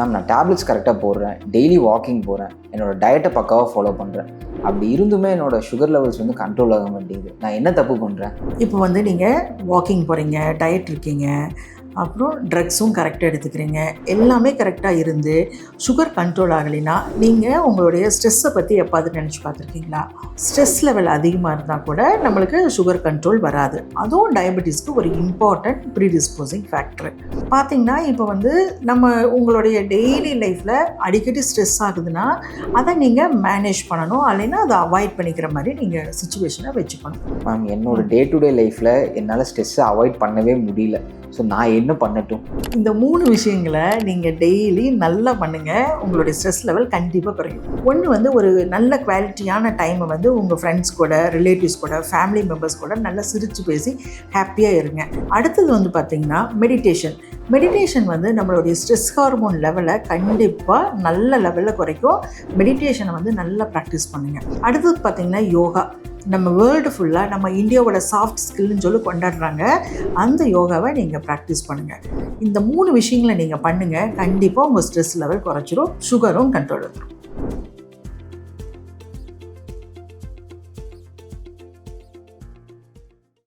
Ma'am நான் tablets கரெக்டாக போடுறேன், டெய்லி வாக்கிங் போகிறேன், என்னோடய டயட்டை பக்காவாக ஃபாலோ பண்ணுறேன், அப்படி இருந்துமே என்னோடய சுகர் லெவல்ஸ் வந்து கண்ட்ரோல் ஆக மாட்டேங்குது, நான் என்ன தப்பு பண்ணுறேன்? இப்போ வந்து நீங்கள் வாக்கிங் போகிறீங்க, டயட் இருக்கீங்க, அப்புறம் ட்ரக்ஸும் கரெக்டாக எடுத்துக்கிறீங்க, எல்லாமே கரெக்டாக இருந்து சுகர் கண்ட்ரோல் ஆகலைன்னா நீங்கள் உங்களுடைய ஸ்ட்ரெஸ்ஸை பற்றி எப்பாவது நினச்சி பார்த்துருக்கீங்களா? ஸ்ட்ரெஸ் லெவல் அதிகமாக இருந்தால் கூட நம்மளுக்கு சுகர் கண்ட்ரோல் வராது. அதுவும் டயபெட்டிஸ்க்கு ஒரு இம்பார்ட்டண்ட் ப்ரீடிஸ்போசிங் ஃபேக்டர். பார்த்திங்கன்னா இப்போ வந்து நம்ம உங்களுடைய டெய்லி லைஃப்பில் அடிக்கடி ஸ்ட்ரெஸ் ஆகுதுன்னா அதை நீங்கள் மேனேஜ் பண்ணணும், இல்லைன்னா அதை அவாய்ட் பண்ணிக்கிற மாதிரி நீங்கள் சுச்சுவேஷனை வச்சுக்கணும். மேம் என்னோடய டே டு டே லைஃப்பில் என்னால் ஸ்ட்ரெஸ்ஸை அவாய்ட் பண்ணவே முடியல, ஸோ நான் என்ன பண்ணட்டும்? இந்த 3 விஷயங்களை நீங்கள் டெய்லி நல்லா பண்ணுங்கள், உங்களுடைய ஸ்ட்ரெஸ் லெவல் கண்டிப்பாக குறையும். ஒன்று வந்து ஒரு நல்ல குவாலிட்டியான டைமை வந்து உங்கள் ஃப்ரெண்ட்ஸ் கூட, ரிலேட்டிவ்ஸ் கூட, ஃபேமிலி மெம்பர்ஸ் கூட நல்லா சிரித்து பேசி ஹாப்பியாக இருங்க. அடுத்தது வந்து பார்த்திங்கன்னா மெடிடேஷன் வந்து நம்மளுடைய ஸ்ட்ரெஸ் ஹார்மோன் லெவலை கண்டிப்பாக நல்ல லெவலில் குறைக்கும். மெடிடேஷனை வந்து நல்லா ப்ராக்டிஸ் பண்ணுங்கள். அடுத்தது பார்த்திங்கன்னா யோகா. நம்ம வேர்ல்டு ஃபுல்லாக நம்ம இந்தியாவோட சாஃப்ட் ஸ்கில்னு சொல்லி கொண்டாடுறாங்க. அந்த யோகாவை நீங்கள் ப்ராக்டிஸ் பண்ணுங்கள். இந்த 3 விஷயங்களை நீங்கள் பண்ணுங்கள், கண்டிப்பாக உங்கள் ஸ்ட்ரெஸ் லெவல் குறைச்சிரும், சுகரும் கண்ட்ரோல் வந்துடும்.